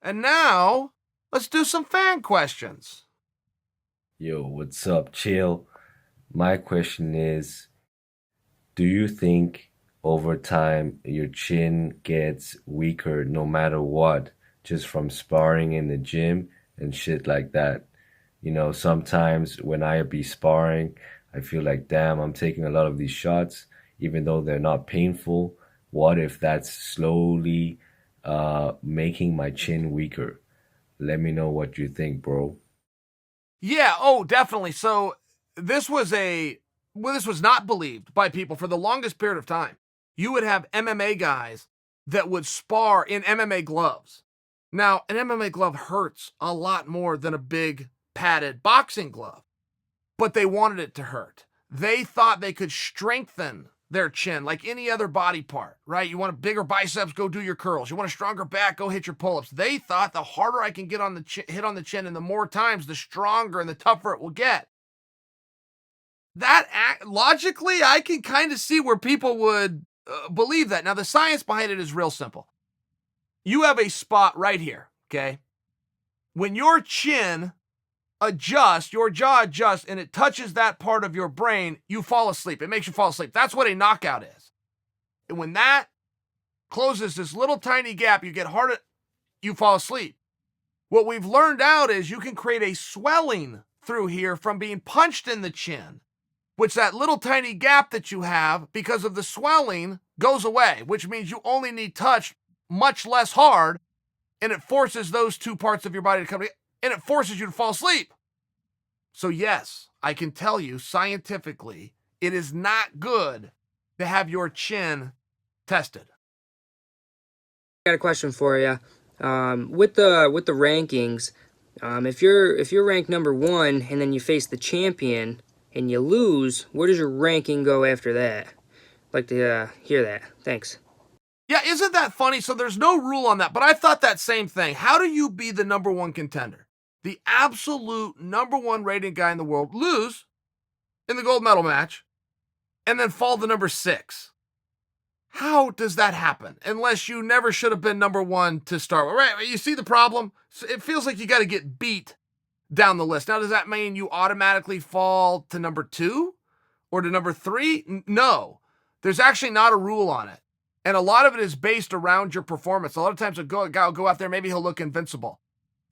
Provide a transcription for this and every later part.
And now, let's do some fan questions. Yo, what's up, Chael? My question is, do you think over time your chin gets weaker no matter what, just from sparring in the gym and shit like that? Sometimes when I be sparring, I feel like, damn, I'm taking a lot of these shots, even though they're not painful. What if that's slowly making my chin weaker? Let me know what you think, bro. Yeah, oh, definitely. So this was this was not believed by people for the longest period of time. You would have MMA guys that would spar in MMA gloves. Now, an MMA glove hurts a lot more than a big padded boxing glove, but they wanted it to hurt. They thought they could strengthen their chin like any other body part, right? You want a bigger biceps, go do your curls. You want a stronger back, go hit your pull-ups. They thought the harder I can get on the hit on the chin and the more times, the stronger and the tougher it will get. Logically, I can kind of see where people would believe that. Now, the science behind it is real simple. You have a spot right here, okay? When your chin adjusts, your jaw adjusts, and it touches that part of your brain, you fall asleep. It makes you fall asleep. That's what a knockout is. And when that closes this little tiny gap, you get harder, you fall asleep. What we've learned out is you can create a swelling through here from being punched in the chin, which that little tiny gap that you have because of the swelling goes away, which means you only need touch much less hard, and it forces those two parts of your body to come together, and it forces you to fall asleep. So yes, I can tell you scientifically, it is not good to have your chin tested. I got a question for you. With the rankings, if you're ranked number one and then you face the champion and you lose, where does your ranking go after that? Like to hear that. Thanks. Yeah, isn't that funny? So there's no rule on that, but I thought that same thing. How do you be the number one contender? The absolute number one rated guy in the world, lose in the gold medal match, and then fall to number 6. How does that happen? Unless you never should have been number one to start with, right? You see the problem? It feels like you got to get beat down the list. Now, does that mean you automatically fall to number 2 or to number 3? No, there's actually not a rule on it. And a lot of it is based around your performance. A lot of times a guy will go out there, maybe he'll look invincible.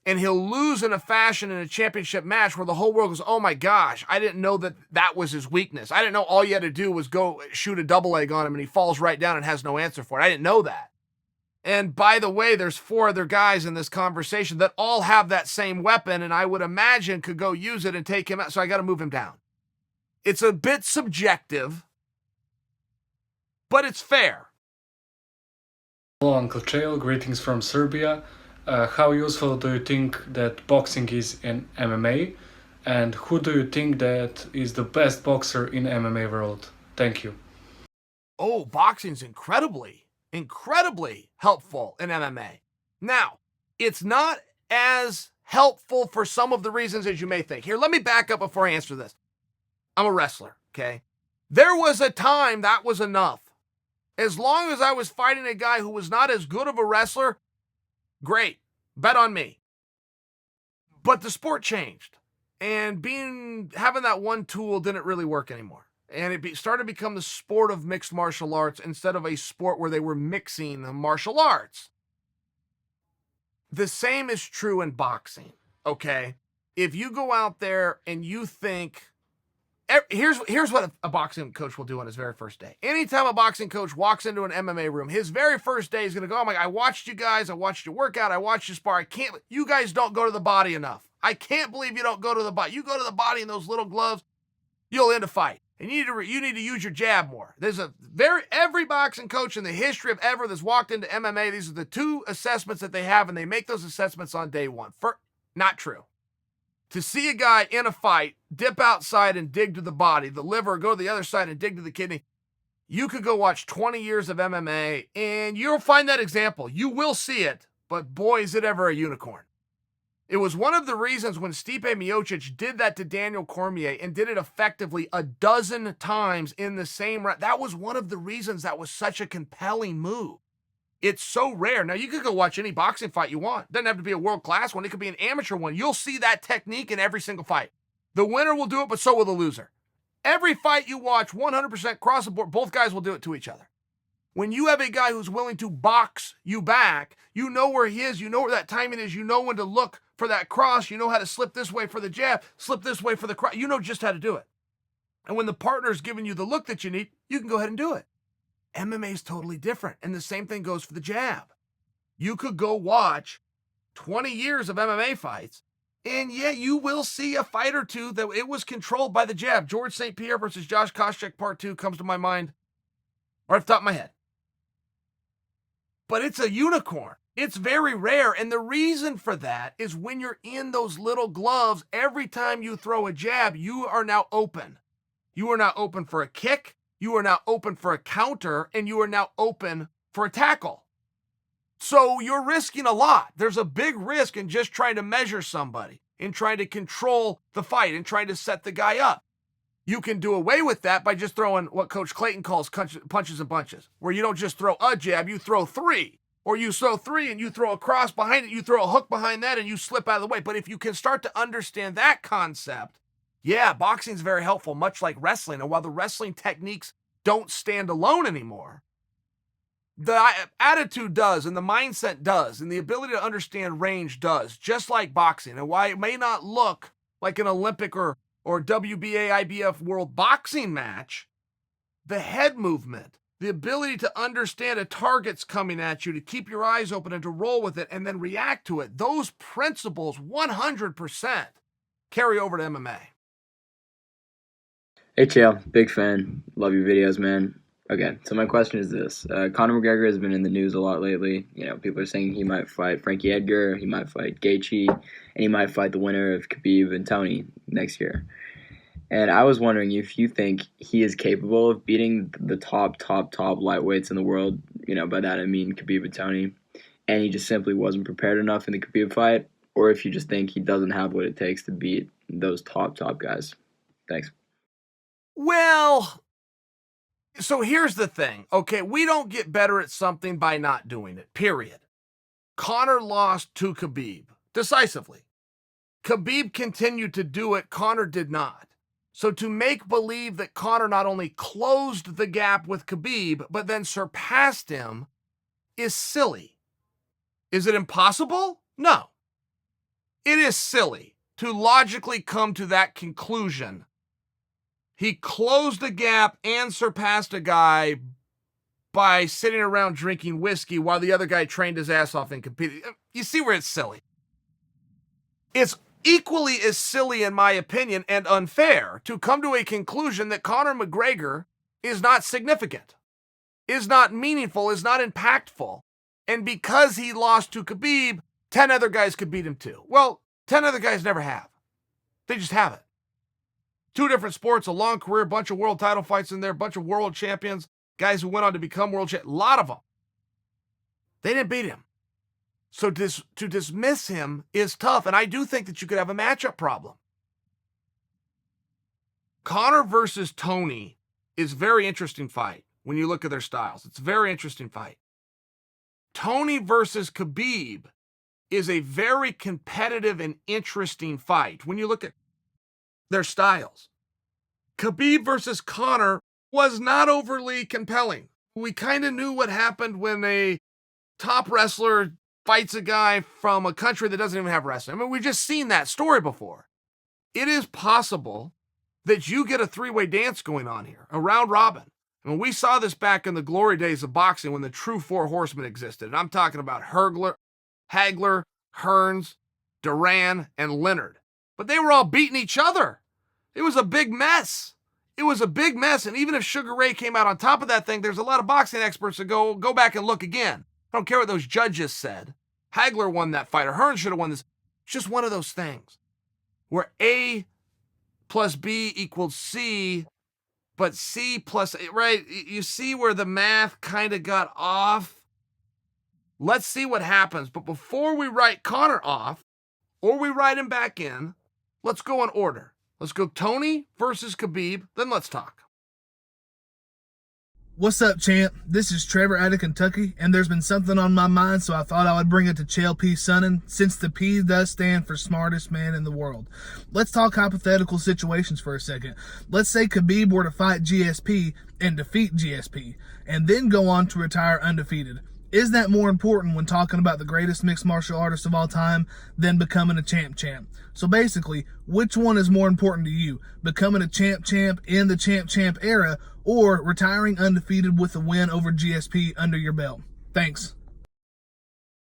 And he'll lose in a fashion in a championship match where the whole world goes, oh my gosh, I didn't know that was his weakness. I didn't know all you had to do was go shoot a double leg on him and he falls right down and has no answer for it. I didn't know that. And by the way, there's 4 other guys in this conversation that all have that same weapon and I would imagine could go use it and take him out. So I got to move him down. It's a bit subjective, but it's fair. Hello, Uncle Chael. Greetings from Serbia. How useful do you think that boxing is in MMA? And who do you think that is the best boxer in MMA world? Thank you. Oh, boxing's incredibly helpful in MMA. Now, it's not as helpful for some of the reasons as you may think. Here, let me back up before I answer this. I'm a wrestler, okay? There was a time that was enough. As long as I was fighting a guy who was not as good of a wrestler, great, bet on me. But the sport changed, and having that one tool didn't really work anymore. And it started to become the sport of mixed martial arts instead of a sport where they were mixing martial arts. The same is true in boxing, okay? If you go out there and you think, here's what a boxing coach will do on his very first day. Anytime a boxing coach walks into an MMA room, his very first day is going to go, oh my God, I watched you guys. I watched you work out. I watched you spar. You guys don't go to the body enough. I can't believe you don't go to the body. You go to the body in those little gloves, you'll end a fight. And you need to use your jab more. Every boxing coach in the history of ever that's walked into MMA, these are the 2 assessments that they have, and they make those assessments on day 1. Not true. To see a guy in a fight dip outside and dig to the body, the liver, go to the other side and dig to the kidney, you could go watch 20 years of MMA and you'll find that example. You will see it, but boy, is it ever a unicorn. It was one of the reasons when Stipe Miocic did that to Daniel Cormier and did it effectively a dozen times in the same round. That was one of the reasons that was such a compelling move. It's so rare. Now, you could go watch any boxing fight you want. It doesn't have to be a world-class one. It could be an amateur one. You'll see that technique in every single fight. The winner will do it, but so will the loser. Every fight you watch, 100% across the board, both guys will do it to each other. When you have a guy who's willing to box you back, you know where he is, you know where that timing is, you know when to look for that cross, you know how to slip this way for the jab, slip this way for the cross. You know just how to do it. And when the partner's giving you the look that you need, you can go ahead and do it. MMA is totally different, and the same thing goes for the jab. You could go watch 20 years of MMA fights, and yeah, you will see a fight or two that it was controlled by the jab. George St-Pierre versus Josh Koscheck Part 2 comes to my mind, or off the top of my head. But it's a unicorn. It's very rare, and the reason for that is when you're in those little gloves, every time you throw a jab, you are now open. You are now open for a kick, you are now open for a counter, and you are now open for a tackle. So you're risking a lot. There's a big risk in just trying to measure somebody, in trying to control the fight, and trying to set the guy up. You can do away with that by just throwing what Coach Clayton calls punches and bunches, where you don't just throw a jab, you throw three. Or you throw three and you throw a cross behind it, you throw a hook behind that, and you slip out of the way. But if you can start to understand that concept, yeah, boxing is very helpful, much like wrestling. And while the wrestling techniques don't stand alone anymore, the attitude does, and the mindset does, and the ability to understand range does, just like boxing. And why it may not look like an Olympic or WBA, IBF world boxing match, the head movement, the ability to understand a target's coming at you, to keep your eyes open and to roll with it and then react to it, those principles 100% carry over to MMA. Hey, Chael, big fan. Love your videos, man. Okay, so my question is this. Conor McGregor has been in the news a lot lately. You know, people are saying he might fight Frankie Edgar, he might fight Gaethje, and he might fight the winner of Khabib and Tony next year. And I was wondering if you think he is capable of beating the top lightweights in the world. You know, by that I mean Khabib and Tony. And he just simply wasn't prepared enough in the Khabib fight. Or if you just think he doesn't have what it takes to beat those top guys. Thanks. Well, so here's the thing. Okay, we don't get better at something by not doing it, period. Conor lost to Khabib decisively. Khabib continued to do it. Conor did not. So to make believe that Conor not only closed the gap with Khabib, but then surpassed him is silly. Is it impossible? No. It is silly to logically come to that conclusion. He closed the gap and surpassed a guy by sitting around drinking whiskey while the other guy trained his ass off and competed. You see where it's silly. It's equally as silly, in my opinion, and unfair to come to a conclusion that Conor McGregor is not significant, is not meaningful, is not impactful. And because he lost to Khabib, 10 other guys could beat him too. Well, 10 other guys never have. They just haven't. Two different sports, a long career, a bunch of world title fights in there, a bunch of world champions, guys who went on to become world champions, a lot of them. They didn't beat him. So to dismiss him is tough, and I do think that you could have a matchup problem. Conor versus Tony is a very interesting fight when you look at their styles. It's a very interesting fight. Tony versus Khabib is a very competitive and interesting fight when you look at their styles. Khabib versus Conor was not overly compelling. We kind of knew what happened when a top wrestler fights a guy from a country that doesn't even have wrestling. I mean, we've just seen that story before. It is possible that you get a three-way dance going on here, a round robin. I mean, we saw this back in the glory days of boxing when the true four horsemen existed. And I'm talking about Hagler, Hearns, Duran, and Leonard. But they were all beating each other. It was a big mess. It was a big mess. And even if Sugar Ray came out on top of that thing, there's a lot of boxing experts that go back and look again. I don't care what those judges said. Hagler won that fight, or Hearns should have won this. It's just one of those things where A plus B equals C, but C plus A, right? You see where the math kind of got off? Let's see what happens. But before we write Conor off, or we write him back in, let's go in order. Let's go Tony versus Khabib, then let's talk. What's up, champ? This is Trevor out of Kentucky, and there's been something on my mind, so I thought I would bring it to Chael Sonnen, since the P does stand for smartest man in the world. Let's talk hypothetical situations for a second. Let's say Khabib were to fight GSP and defeat GSP, and then go on to retire undefeated. Is that more important when talking about the greatest mixed martial artist of all time than becoming a champ? So basically, which one is more important to you? Becoming a champ in the champ era, or retiring undefeated with a win over GSP under your belt? Thanks.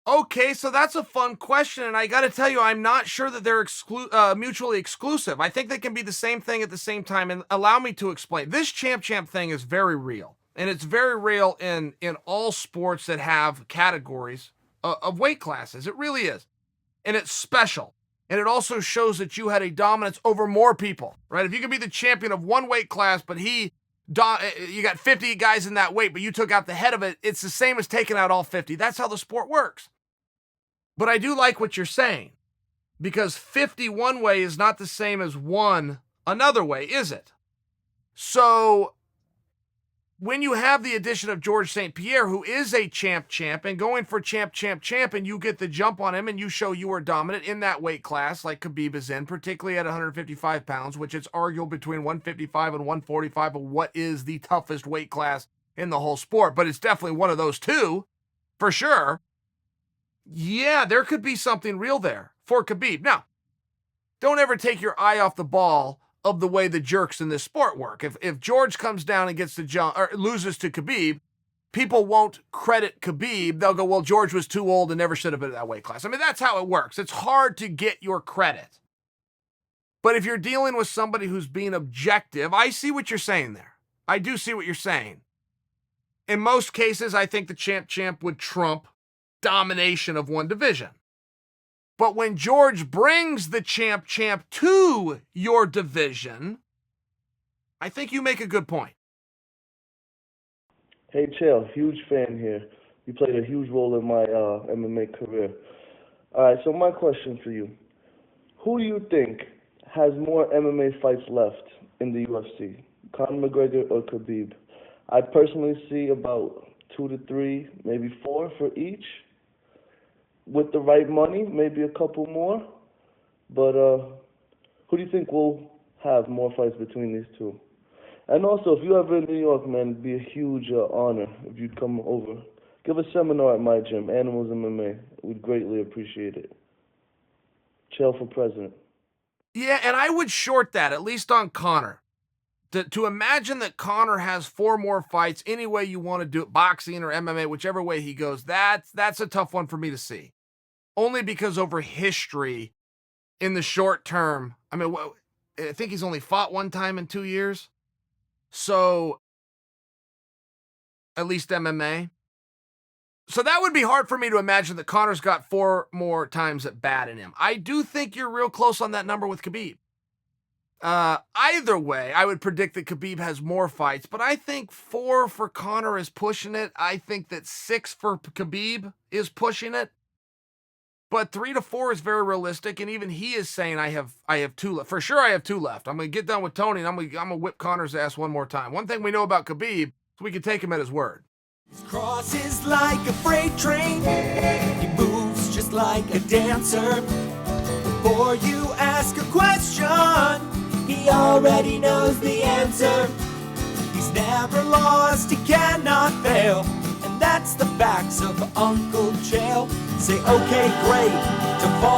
Okay, so that's a fun question, and I got to tell you, I'm not sure that they're mutually exclusive. I think they can be the same thing at the same time, and allow me to explain. This champ thing is very real, and it's very real in all sports that have categories of weight classes. It really is, and it's special, and it also shows that you had a dominance over more people, right? If you could be the champion of one weight class, but you got 50 guys in that weight, but you took out the head of it, it's the same as taking out all 50. That's how the sport works. But I do like what you're saying, because 50 one way is not the same as one another way, is it? So when you have the addition of George St-Pierre, who is a champ, and going for champ, and you get the jump on him and you show you are dominant in that weight class like Khabib is in, particularly at 155 pounds, which it's arguable between 155 and 145 of what is the toughest weight class in the whole sport. But it's definitely one of those two, for sure. Yeah, there could be something real there for Khabib. Now, don't ever take your eye off the ball of the way the jerks in this sport work. If George comes down and gets the jump or loses to Khabib, people won't credit Khabib. They'll go, well, George was too old and never should have been in that weight class. I mean, that's how it works. It's hard to get your credit. But if you're dealing with somebody who's being objective, I see what you're saying there. I do see what you're saying. In most cases, I think the champ would trump domination of one division. But when George brings the champ to your division, I think you make a good point. Hey, Chael, huge fan here. You played a huge role in my MMA career. All right, so my question for you. Who do you think has more MMA fights left in the UFC, Conor McGregor or Khabib? I personally see about 2 to 3, maybe 4 for each. With the right money, maybe a couple more. But who do you think will have more fights between these two? And also, if you're ever in New York, man, it'd be a huge honor if you'd come over. Give a seminar at my gym, Animals MMA. We'd greatly appreciate it. Chael for president. Yeah, and I would short that, at least on Conor. To imagine that Conor has 4 more fights any way you want to do it, boxing or MMA, whichever way he goes, that's a tough one for me to see. Only because over history, in the short term, I mean, I think he's only fought 1 time in 2 years. So, at least MMA. So that would be hard for me to imagine that Conor's got 4 more times at bat in him. I do think you're real close on that number with Khabib. Either way, I would predict that Khabib has more fights, but I think 4 for Conor is pushing it. I think that 6 for Khabib is pushing it. But 3 to 4 is very realistic, and even he is saying I have 2 left. For sure I have 2 left. I'm going to get done with Tony, and I'm going to whip Conor's ass one more time. One thing we know about Khabib is we can take him at his word. His cross is like a freight train. He moves just like a dancer. Before you ask a question, he already knows the answer. He's never lost, he cannot fail. And that's the facts of Uncle Chael. Say okay, great, to fall